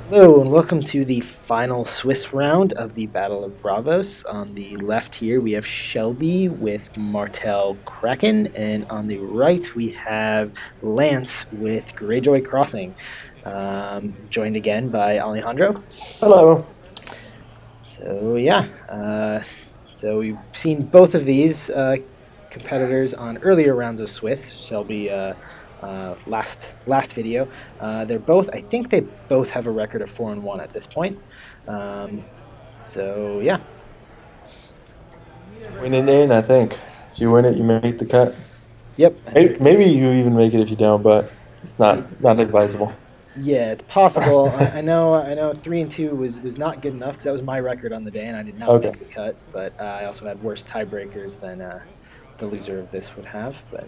Hello and welcome to the final Swiss round of the Battle of Braavos. On the left here we have Shelby with Martell Kraken, and on the right we have Lance with Greyjoy Crossing, joined again by Alejandro. Hello. So yeah, so we've seen both of these competitors on earlier rounds of Swiss. Shelby last video. They're both. I think they both have a record of 4-1 at this point. So yeah, Win it in, I think. If you win it, you make the cut. yep. I think Maybe you even make it if you don't, but it's not advisable. yeah, it's possible. I know. I know. 3-2 was not good enough because that was my record on the day, and I did not Okay. make the cut. But I also had worse tiebreakers than the loser of this would have. But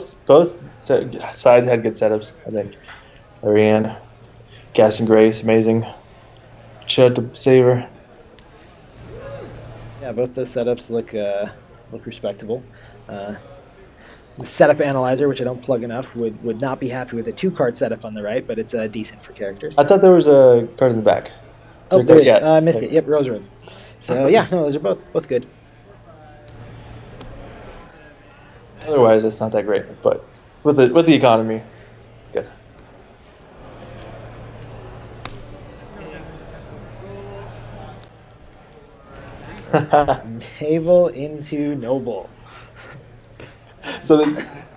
Sides had good setups, I think. Ariane, Gas and Grace, amazing. Chud to Saver. yeah, both those setups look respectable. The setup analyzer, which I don't plug enough, would not be happy with a 2-card setup on the right, but it's decent for characters. I thought there was a card in the back. Oh, there is. Yeah. I missed it. Yep, Rose Room. So yeah, no, those are both good. Otherwise, it's not that great, but with the economy, it's good. Naval into Noble. So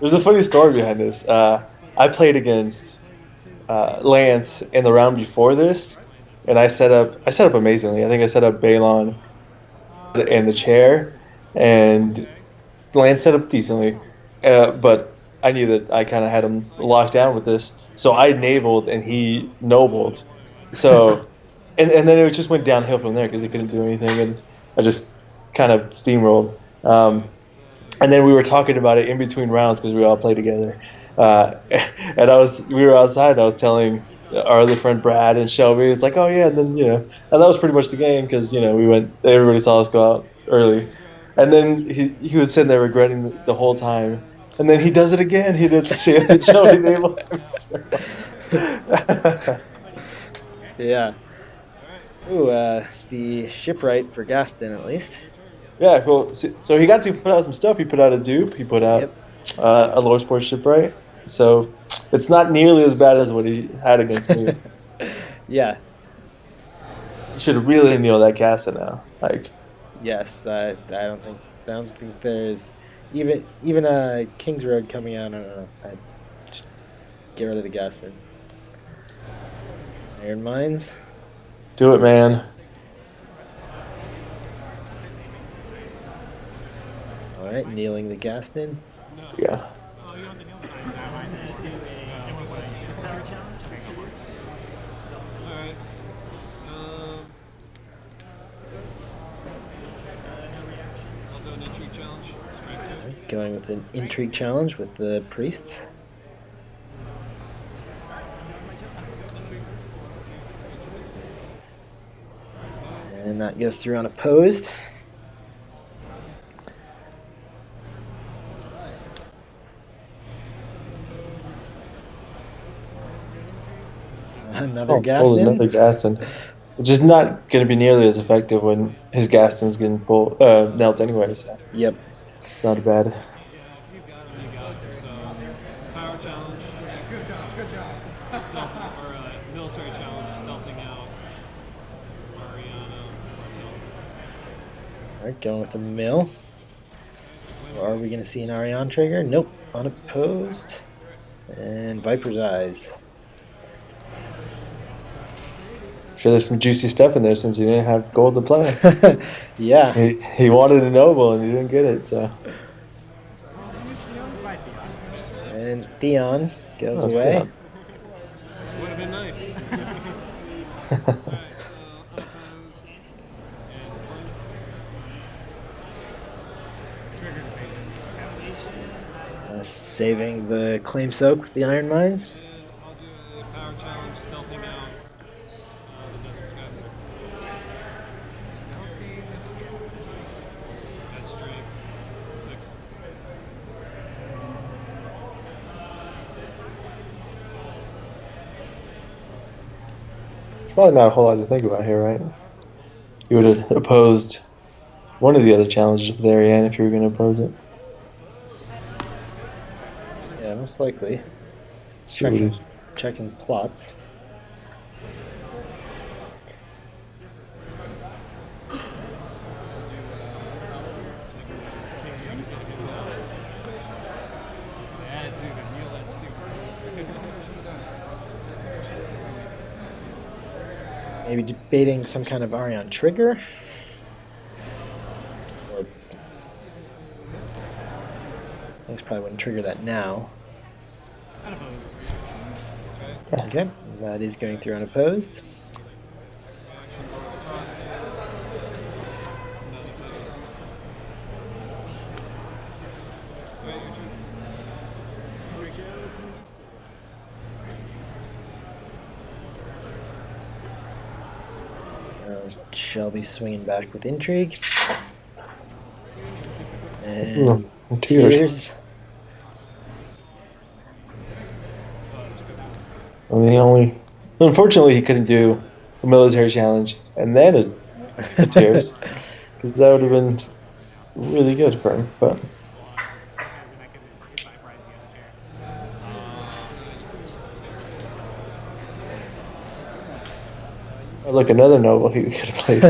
there's a funny story behind this. I played against Lance in the round before this, and I set up amazingly. I think I set up Balon in the chair, and Lance set up decently, but I knew that I kind of had him locked down with this. So I navaled and he nobled. So and then it just went downhill from there because he couldn't do anything, and I just kind of steamrolled. And then we were talking about it in between rounds because we all play together. And we were outside, and I was telling our other friend Brad and Shelby, it's like, oh yeah, and then and that was pretty much the game because everybody saw us go out early, and then he was sitting there regretting the whole time, and then he does it again. He did Shelby Naval. Yeah. Ooh, the shipwright for Gaston at least. Yeah, cool. So he got to put out some stuff. He put out a dupe. He put out Yep. a lower sports shipwright. So it's not nearly as bad as what he had against me. Yeah. You should really kneel that Casta now. Like, Yes. I don't think there's even a King's Road coming out. I don't know. I'd just get rid of the Gaston. Iron Mines. do it, man. All right, kneeling the Gaston. Yeah. Alright. I'll do an intrigue challenge. Strike 2. Going with an intrigue challenge with the priests. And that goes through unopposed. Another Pull another Gaston. Gaston. Which is not going to be nearly as effective when his Gaston's getting knelt anyways. Yep. It's not bad. Yeah, if you've got him, you got him. So, power challenge. Good job. Stealth, or military challenge, stealthing out Ariana. All right, going with the mill. Or are we going to see an Ariane trigger? Nope. Unopposed. And Viper's Eyes. I'm sure there's some juicy stuff in there since he didn't have gold to play. Yeah. He wanted a noble and he didn't get it, so. And Theon goes Oh, away. Theon. Would have been nice. Alright, so unopposed. And Saving the claim soak with the Iron Mines. And I'll do a power challenge, stealthing out Southern Sky. Head straight. 6. Probably not a whole lot to think about here, right? You would have opposed one of the other challenges with Ariane if you were going to oppose it. Yeah, most likely. See what he's- Checking plots. Maybe debating some kind of Arion trigger. Or things probably wouldn't trigger that now. Okay, that is going through unopposed. Shelby swinging back with intrigue. And tears. Unfortunately, he couldn't do a military challenge and then a tears, because that would have been really good for him. But look, another noble he could have played.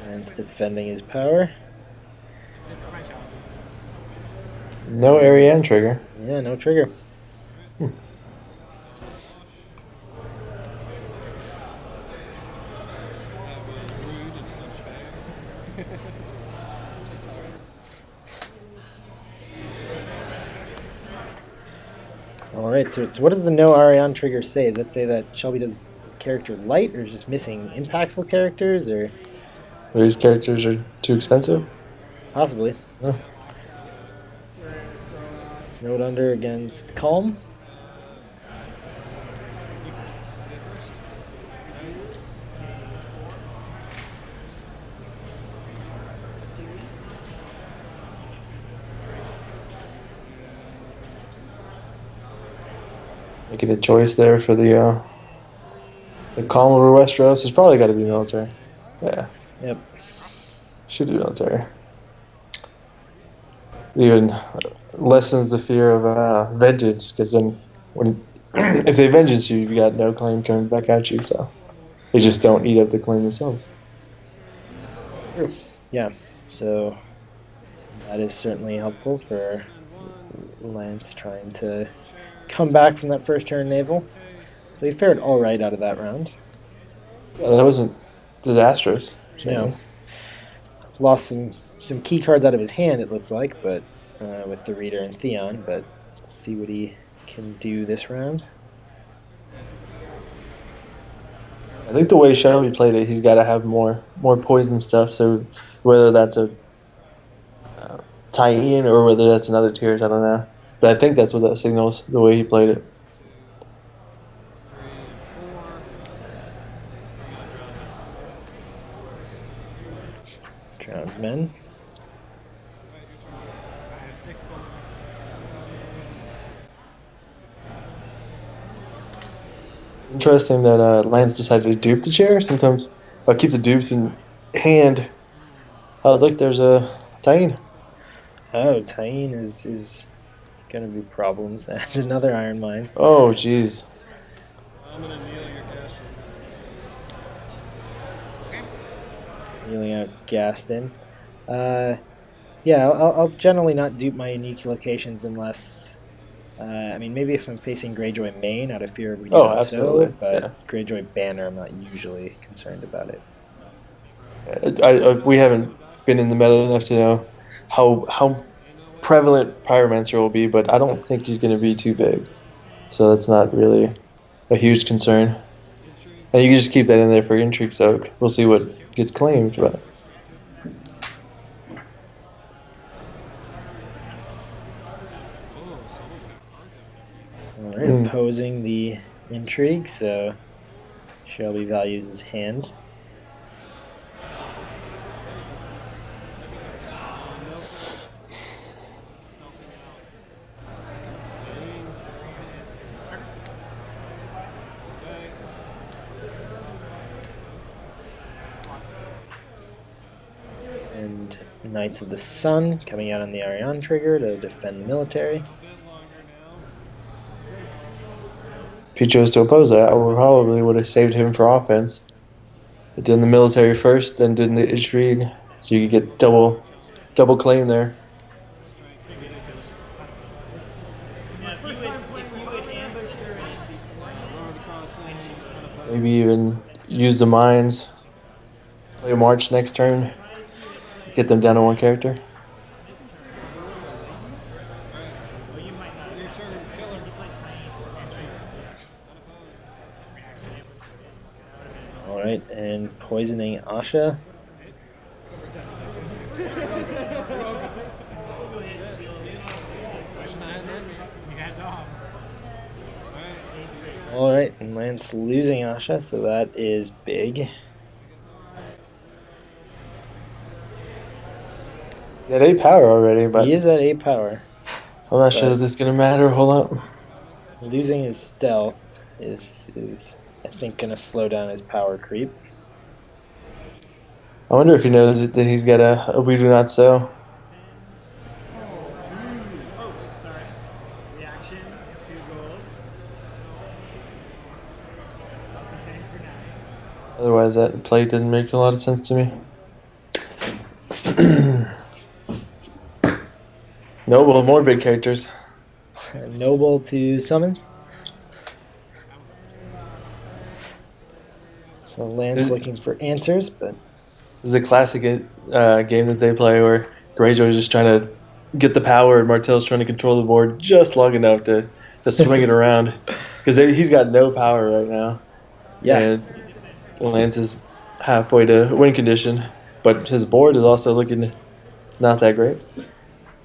And it's defending his power. No Ariane trigger. Yeah, no trigger. Alright, so what does the no Arion trigger say? Does that say that Shelby does his character light, or just missing impactful characters, or These characters are too expensive? possibly? No. Snowed under against Calm. Making a choice there for the Calm over Westeros. It's probably got to be military. Yeah. Yep. Should be military. It even lessens the fear of vengeance, because then if they vengeance you, you've got no claim coming back at you, so they just don't eat up the claim themselves. Yeah, so that is certainly helpful for Lance trying to come back from that first turn naval. But he fared all right out of that round. Yeah, that wasn't disastrous. No. Lost some key cards out of his hand, it looks like, but with the Reader and Theon, but let's see what he can do this round. I think the way Shelby played it, he's got to have more poison stuff. So whether that's a tie-in or whether that's another tiers, I don't know. But I think that's what that signals, the way he played it. Drowned men. Interesting that Lance decided to dupe the chair. Sometimes I'll keep the dupes in hand. Oh, look, there's a tie-in. Oh, tie-in is going to be problems. And another Iron Mines. Oh, jeez. I'm gonna kneel your cash. Kneeling out Gaston. Yeah, I'll generally not dupe my unique locations unless... I mean, maybe if I'm facing Greyjoy Main out of fear of we do Oh, not absolutely, so, but yeah. Greyjoy Banner, I'm not usually concerned about it. We haven't been in the meta enough to know how prevalent Pyromancer will be, but I don't think he's going to be too big. So that's not really a huge concern. And you can just keep that in there for Intrigue Soak. We'll see what gets claimed, but... Alright, opposing the intrigue, so Shelby values his hand. Knights of the Sun coming out on the Ariane trigger to defend the military. A bit longer now. If he chose to oppose that, I probably would have saved him for offense. Did the military first, then did the intrigue, so you could get double claim there. Strike ridiculous. Road crossing. Maybe even use the mines. Play a march next turn. Get them down to one character. Your turn, killer. All right, and poisoning Asha. All right, and Lance losing Asha, so that is big. He had 8 power already, but He is at 8 power. I'm not sure that it's gonna matter. Hold up. Losing his stealth is I think gonna slow down his power creep. I wonder if he knows that he's got a we do not sow. Otherwise, that play didn't make a lot of sense to me. Noble, more big characters. Noble to summons. So Lance looking for answers, but This is a classic game that they play where Greyjoy's just trying to get the power and Martell's trying to control the board just long enough to swing it around. Because he's got no power right now. yeah, And Lance is halfway to win condition. But his board is also looking not that great.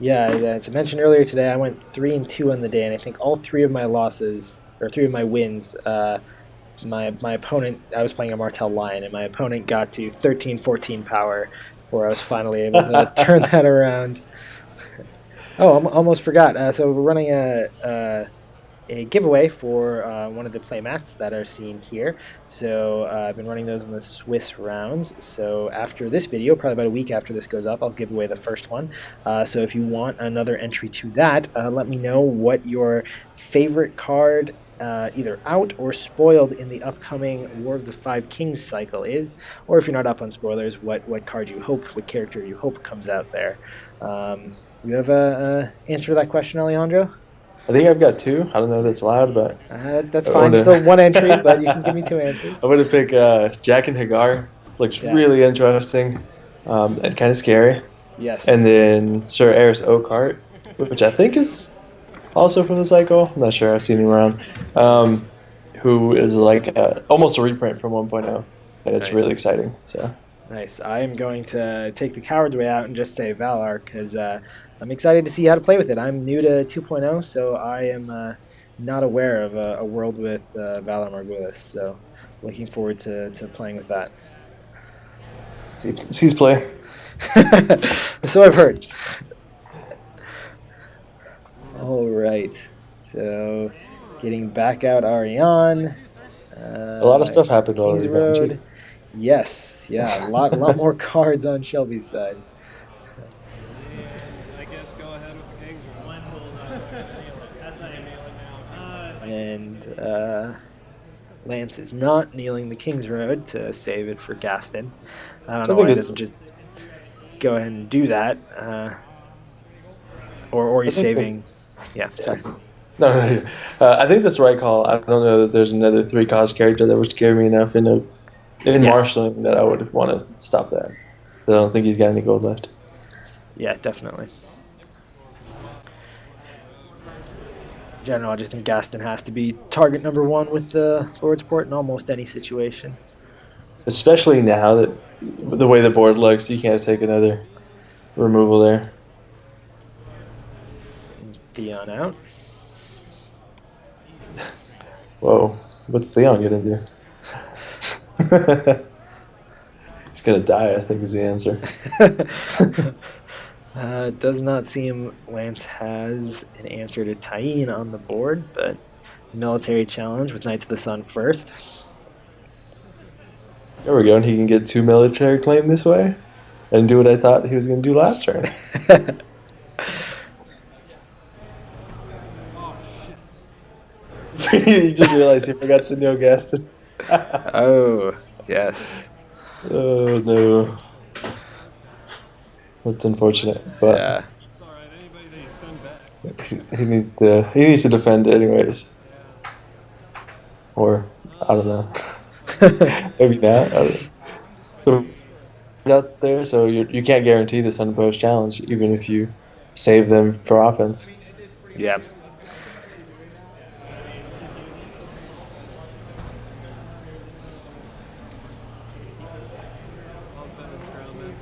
yeah. As I mentioned earlier today, I went 3-2 on the day, and I think all 3 of my losses or 3 of my wins. My opponent, I was playing a Martell Lion, and my opponent got to 13-14 power before I was finally able to turn that around. Oh, almost forgot. So we're running a giveaway for one of the playmats that are seen here. So I've been running those in the Swiss rounds. So after this video, probably about a week after this goes up, I'll give away the first one. So if you want another entry to that, let me know what your favorite card either out or spoiled in the upcoming War of the Five Kings cycle is, or if you're not up on spoilers, what card you hope, what character you hope comes out there. You have a answer to that question, Alejandro? I think I've got 2. I don't know if that's allowed, but That's fine. Still one entry, but you can give me 2 answers. I'm going to pick Jack and Hagar. Looks really interesting and kind of scary. Yes. And then Sir Eris Oakheart, which I think is also from the cycle. I'm not sure. I've seen him around. Who is like almost a reprint from 1.0. And it's Nice. really exciting. So Nice. I am going to take the coward's way out and just say Valar because I'm excited to see how to play with it. I'm new to 2.0, so I am not aware of a world with Valar Morghulis. So looking forward to playing with that. sees play. So I've heard. All right. So getting back out Ariane. A lot of stuff happened Kings already. Road. Jeez. Yes. Yeah. A lot more cards on Shelby's side. I guess go ahead with the Kings. And Lance is not kneeling the King's Road to save it for Gaston. I don't know why he doesn't just go ahead and do that. Or he's saving. Yeah. Yes. No. I think that's the right call. I don't know that there's another 3-cost character that would scare me enough in marshalling that I would want to stop that. I don't think he's got any gold left. Yeah, definitely. In general, I just think Gaston has to be target number 1 with the Lord's Port in almost any situation. Especially now that the way the board looks, you can't take another removal there. Theon out. Whoa, what's Theon gonna do? He's gonna die, I think is the answer. Does not seem Lance has an answer to Tyene on the board, but military challenge with Knights of the Sun first. There we go, and he can get 2 military claim this way. and do what I thought he was going to do last turn. Oh shit. You just realized you forgot to know Gaston. Oh, yes. Oh no, that's unfortunate. But Yeah. It's alright. Anybody that you send back. he needs to defend anyways, or I don't know. Maybe not. I don't know. Out there, so you can't guarantee this unopposed challenge, even if you save them for offense. Yeah. I'll defend the ground man.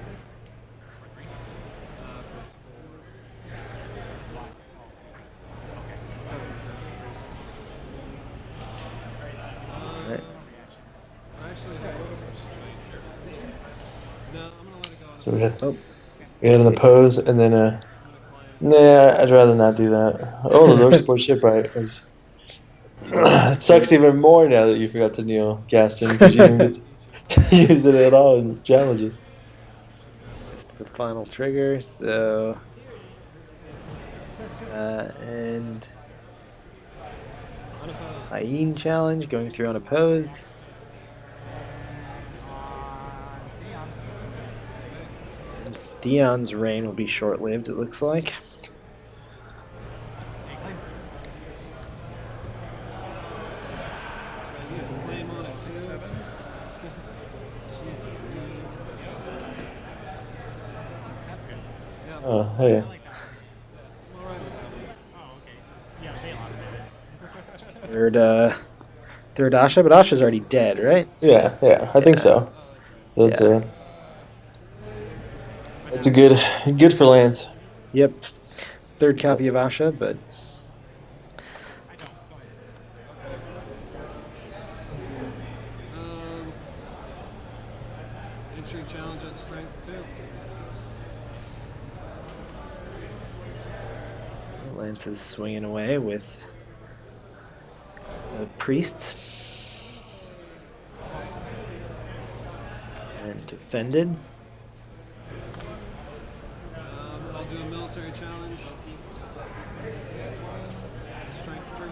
Right. Actually, no, I'm gonna let it go. So we had Oh, in the pose, and then nah, I'd rather not do that. Oh, the Lord Support Shipwright is. It sucks even more now that you forgot to kneel, Gaston, because you didn't get to use it at all in challenges. missed the final trigger, so. And. Unopposed. Hyene challenge going through unopposed. And Theon's reign will be short lived, it looks like. Try to get a claim on it too. She's just mean. That's good. Yeah. Oh, hey. I'm alright with that. Third Asha, but Asha's already dead, right? Yeah, I think so. That's Yeah. It's a good for Lance. Yep. Third copy of Asha, but Entry challenge at strength 2. Lance is swinging away with the priests. And defended. I'll do a military challenge. Strength 3.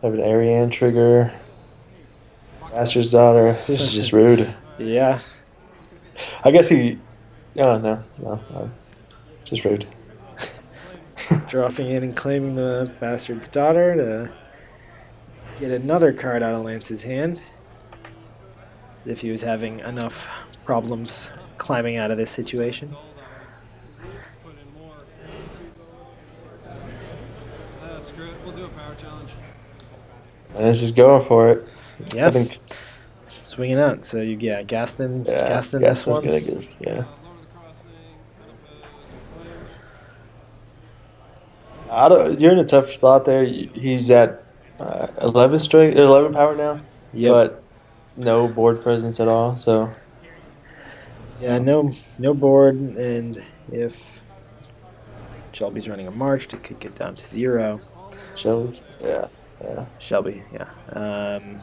Have an Ariane trigger. Bastard's daughter. This is just rude. Yeah. I guess he. Oh no. Just rude. Dropping in and claiming the bastard's daughter to get another card out of Lance's hand. As if he was having enough problems climbing out of this situation. Put in more. Screw it. We'll do a power challenge. Lance is going for it. Yeah. I think. Swinging out. So you get Gaston. Yeah, Gaston this Gaston's one. gonna give. Yeah. Lower the crossing. Unopposed. You're in a tough spot there. He's at 11 strength, 11 power now. Yep. But no board presence at all. So Yeah, no board, and if Shelby's running a march, it could get down to 0. Shelby. Yeah. Shelby, yeah. And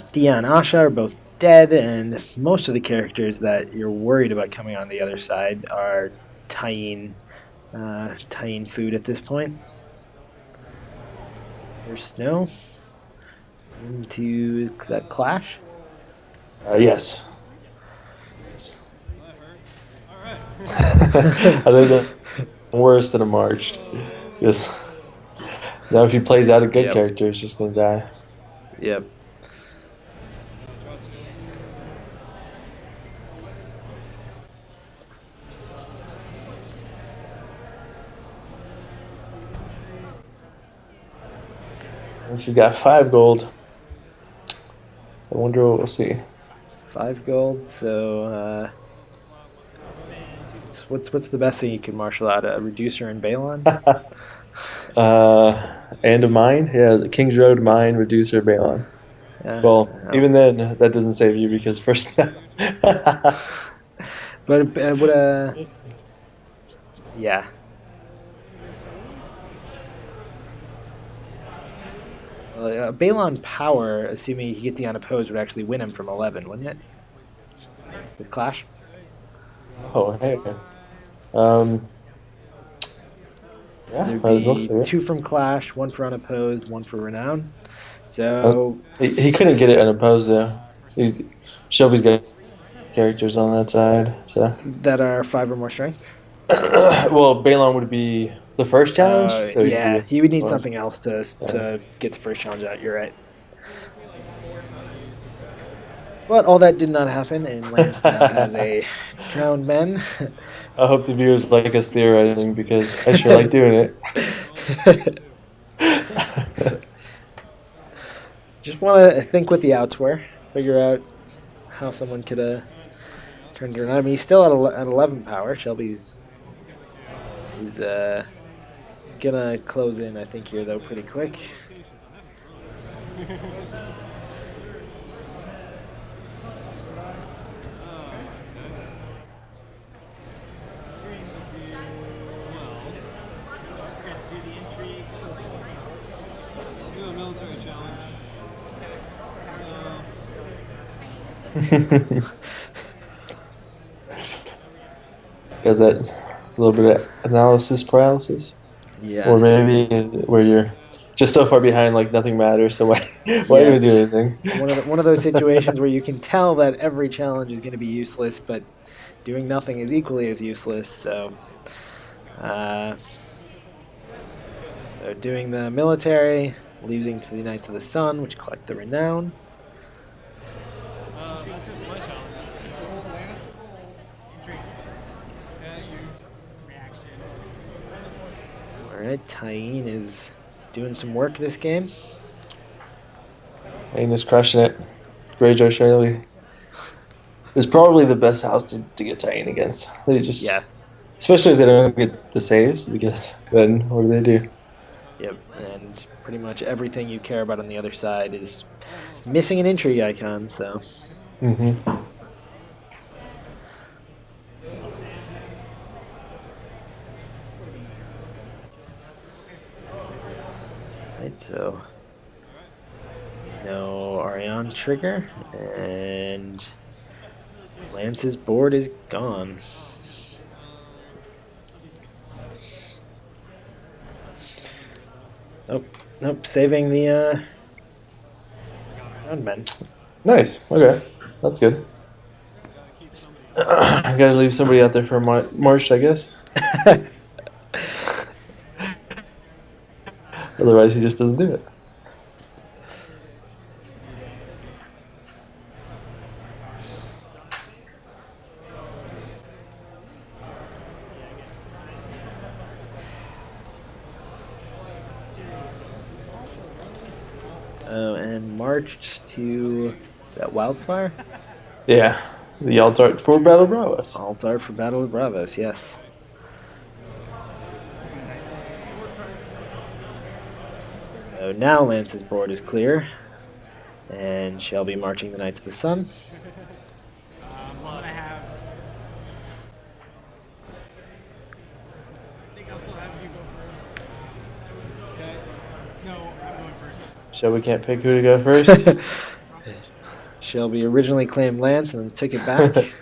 Thea and Asha are both dead, and most of the characters that you're worried about coming on the other side are tying food at this point. There's Snow into that clash. Yes. Alright. I think that's worse than a marched. Yes. Now, if he plays out a good Yep. character, he's just gonna die. Yep. This has got 5 gold. I wonder what we'll see. 5 gold. So what's the best thing you can marshal out? A reducer and Balon. And a mine. Yeah, the King's Road mine, reducer, Balon. Well, even then, that doesn't save you because first. But yeah. Balon Power, assuming you get the unopposed, would actually win him from 11, wouldn't it? With Clash? Oh, hey. Um, yeah, There'd I was going be to say 2 from Clash, 1 for unopposed, 1 for Renown. it. So, He couldn't get it unopposed, though. Shelby's got characters on that side, so. that are 5 or more strength? Well, Balon would be the first challenge, so he'd Yeah, be. he would need Well, something else to get the first challenge out. You're right. But all that did not happen, and Lance now has a drowned men. I hope the viewers like us theorizing because I sure like doing it. Just want to think what the outs were, figure out how someone could have turned it around. I mean, he's still at 11 power. Shelby's gonna close in, I think, here though, pretty quick. I'll do a military challenge. Got that little bit of analysis paralysis, Yeah. or maybe where you're just so far behind, like nothing matters. So why even do anything? One of those situations where you can tell that every challenge is going to be useless, but doing nothing is equally as useless. So doing the military, losing to the Knights of the Sun, which collect the renown. That's just my challenge. All right, Tyene is doing some work this game. Ain is crushing it. Greyjoy Shirley is probably the best house to get Tyene against. They just, Yeah. especially if they don't get the saves, because then what do they do? Yep, and pretty much everything you care about on the other side is missing an intrigue icon, so. Mm-hmm. Right, so no Ariane trigger, and Lance's board is gone. Nope, saving the round men. Nice. Okay, that's good. I gotta leave somebody out there for March, I guess. Otherwise, he just doesn't do it. Oh, and marched to is that Wildfire? Yeah, the altar for Battle of Braavos. Altar for Battle of Braavos, yes. So now Lance's board is clear, and Shelby marching the Knights of the Sun. Well, I have. I think I'll still have you go first. Okay. No, I'm going first. Shelby can't pick who to go first. Shelby originally claimed Lance and then took it back.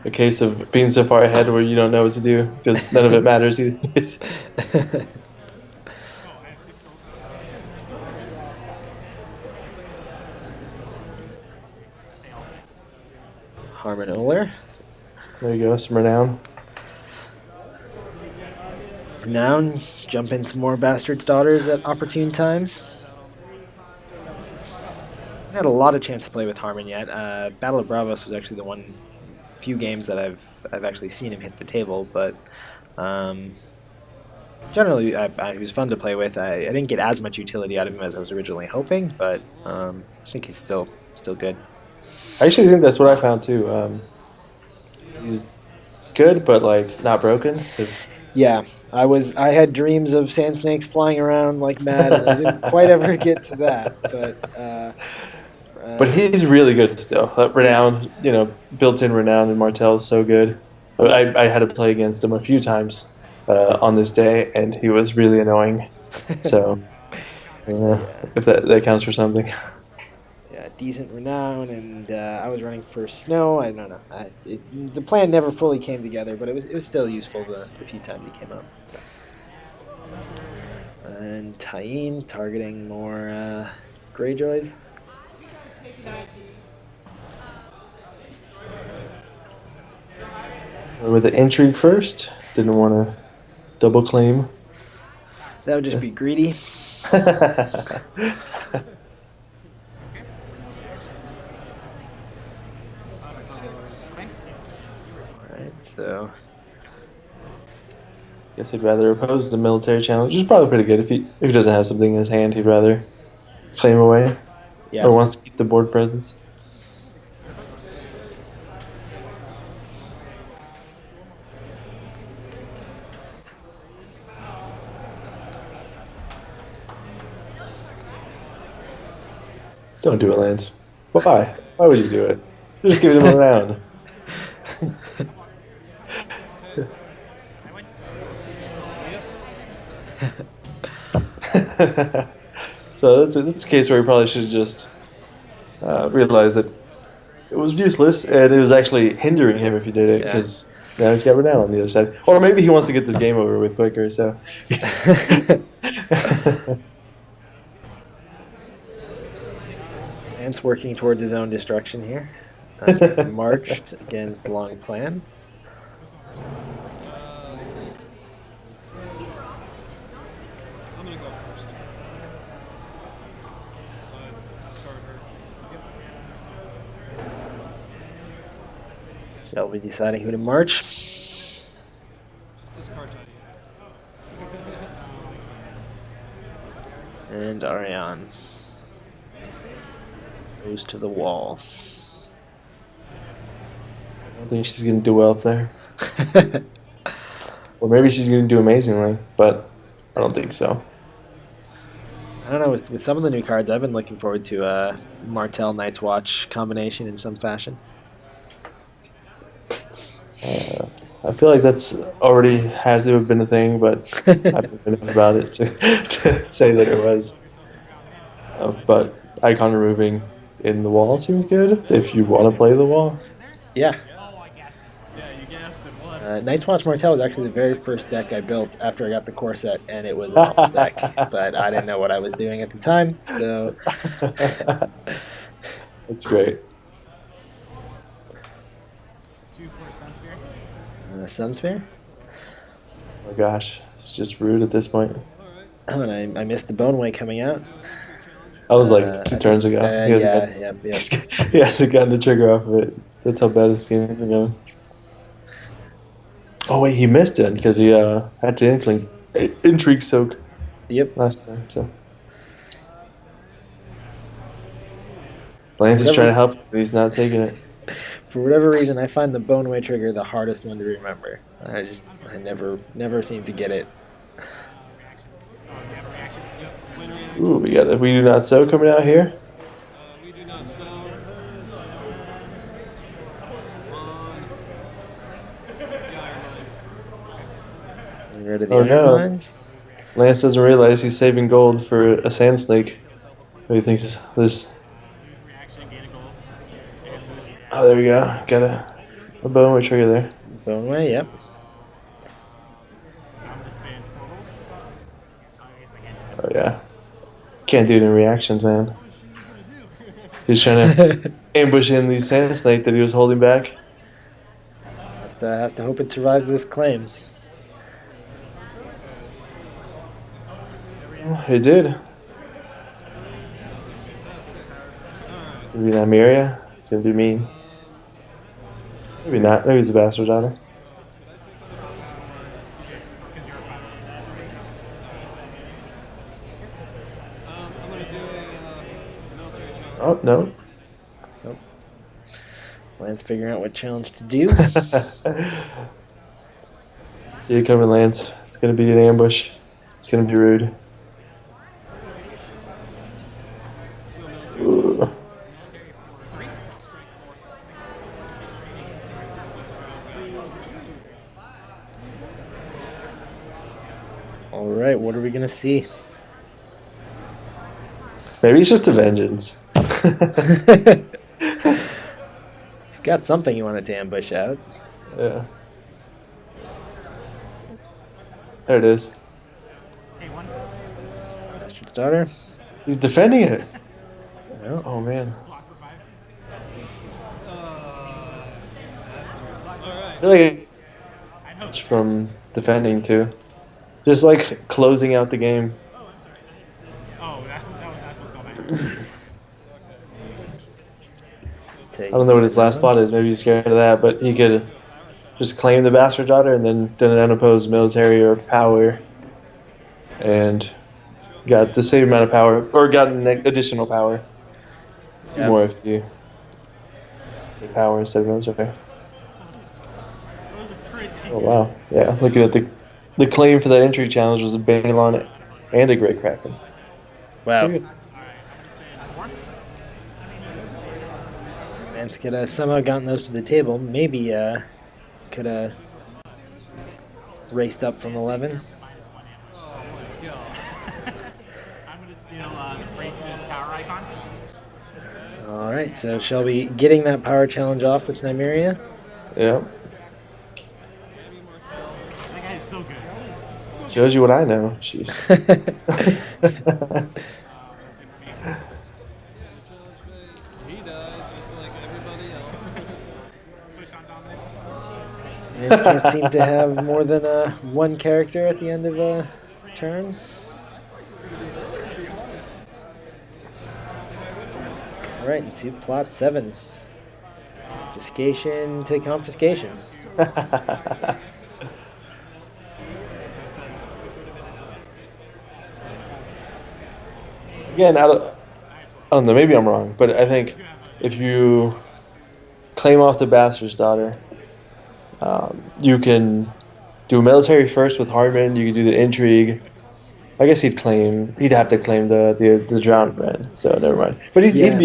A case of being so far ahead where you don't know what to do because none of it matters either. Harmon Oler. There you go, some renown. Renown, jump in some more Bastard's Daughters at opportune times. I had a lot of chance to play with Harmon yet. Battle of Braavos was actually the one few games that I've actually seen him hit the table, but generally he was fun to play with. I didn't get as much utility out of him as I was originally hoping, but I think he's still good. I actually think that's what I found too. He's good, but like not broken. Yeah, I had dreams of sand snakes flying around like mad, and I didn't quite ever get to that. But he's really good still. Renown, built-in renown, and Martell is so good. I had to play against him a few times on this day, and he was really annoying. So Yeah. if that counts for something. Yeah, decent renown, and I was running for snow. I don't know. The plan never fully came together, but it was still useful the few times he came up. And Tyene targeting more Greyjoys. With the intrigue first, didn't want to double claim. That would just be greedy. Alright, so Guess he'd rather oppose the military challenge, which is probably pretty good. If he doesn't have something in his hand, he'd rather claim away yeah. or wants to keep the board presence. Don't do it, Lance. Why? Why would you do it? Just give him a round. So that's a case where he probably should have just realized that it was useless and it was actually hindering him if he did it, because now he's got Renell on the other side. Or maybe he wants to get this game over with quicker. So. Ant's working towards his own destruction here. Marched against Long Plan. I'm gonna go first. So I discard her. Shelby deciding who to march. Just discard Tidy. And Ariane goes to the wall. I don't think she's going to do well up there. Or maybe she's going to do amazingly, but I don't think so. I don't know, with some of the new cards, I've been looking forward to a Martell Night's Watch combination in some fashion. I feel like that's already had to have been a thing, but I haven't been enough about it to say that it was. But icon removing in the wall seems good if you want to play the wall. Yeah. Yeah, you guessed it. What? Night's Watch Martell was actually the very first deck I built after I got the core set, and it was an alt deck, but I didn't know what I was doing at the time, so... That's great. 2 for Sunsphere. Sunsphere? Oh my gosh, it's just rude at this point. Oh, and I missed the Boneway coming out. I was like 2 turns ago. Yeah. He hasn't gotten the trigger off of it. That's how bad this game's been going. Oh wait, he missed it because he had to intrigue soak. Yep. Last time, so. Lance is trying to help, but he's not taking it. For whatever reason, I find the Boneway trigger the hardest one to remember. I never seem to get it. Ooh, we got the We Do Not Sow coming out here. We do not sow. Rid of the Oh, iron no. mines. Lance doesn't realize he's saving gold for a sand snake. What do you think this? Oh, there we go. Got a Boneway trigger there. Boneway, yep. Oh yeah. Can't do it in reactions, man. He's trying to ambush in the sand snake that he was holding back. Has to hope it survives this claim. It did. Maybe not Miria. It's gonna be mean. Maybe not. Maybe it's a bastard daughter. I'm gonna do a military challenge. Oh no. Nope. Lance figuring out what challenge to do. See you coming, Lance. It's gonna be an ambush. It's gonna be rude. Ooh. All right, what are we gonna see? Maybe it's just a vengeance. He's got something he wanted to ambush out. Yeah. There it is. Hey, one. Bastard's Daughter. He's defending it. Well, Oh man. Block for 5. I feel like I know. it's from defending too. Just like closing out the game. Oh, that was not supposed to go back. take I don't know what his last down. spot is. Maybe he's scared of that, but he could just claim the Bastard Daughter and then did an unopposed military or power, and got the same amount of power, or got an additional power. Two Yep. more if you get power instead of military. Those are pretty Oh wow! Yeah, looking at the claim for that entry challenge was a Balon and a Grey Kraken. Wow. Pretty good. Lance could have somehow gotten those to the table. Maybe could have raced up from 11. I'm going to steal the Brace's power icon. All right, so Shelby getting that power challenge off with Nymeria. Yeah, That guy is so good. shows you what I know. Jeez. He dies just like everybody else. Push on dominance. Lance can't seem to have more than one character at the end of a turn. All right, into plot 7. Confiscation to confiscation. Again, I don't know, maybe I'm wrong, but I think if you claim off the Bastard's Daughter, you can do a military first with Harmon, you can do the intrigue. I guess he'd have to claim the drowned man, so never mind. But Yeah.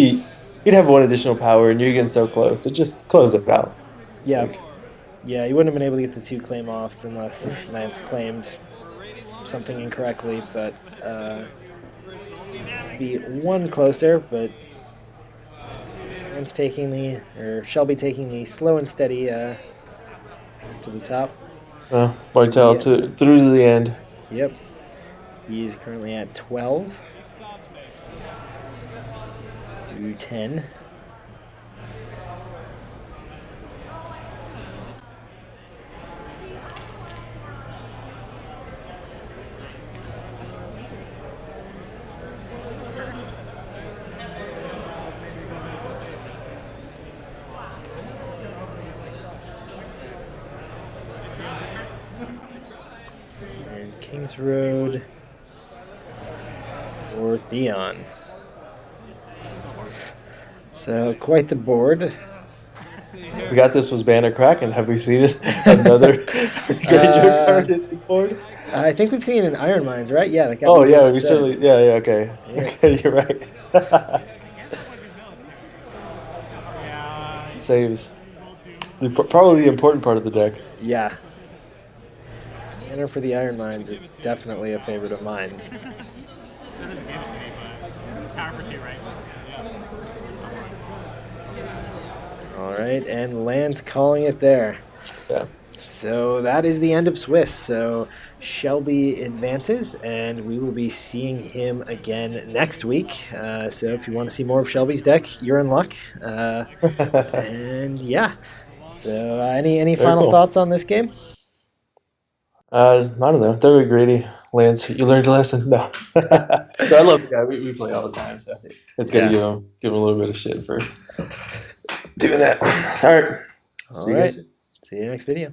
he'd have one additional power, and you're getting so close to just close it out. Yeah. Like, Yeah, you wouldn't have been able to get the 2 claim off unless Lance claimed something incorrectly, but be 1 closer, but Lance Shelby taking the slow and steady to the top. Martell Yeah. through to the end. Yep. He's currently at 12. Through 10. And Kings Road or Theon. So quite the board. We got this was Banner Kraken. Have we seen it? Another Greyjoy card in this board? I think we've seen it in Iron Mines, right? Yeah. That got Oh me yeah, really we upset. certainly okay. Yeah. Okay, you're right. Yeah. Saves. Probably the important part of the deck. Yeah. Enter for the Iron Mines is definitely a favorite of mine. That doesn't give it to me, but power for 2, right? All right, and Lance calling it there. Yeah. So that is the end of Swiss. So Shelby advances, and we will be seeing him again next week. So if you want to see more of Shelby's deck, you're in luck. And yeah. So any Very final cool. thoughts on this game? I don't know. They're greedy. Lance, you learned a lesson? No. But I love the guy. We play all the time, so it's good Yeah. to give him a little bit of shit for doing that. All right. All See you right. guys. See you next video.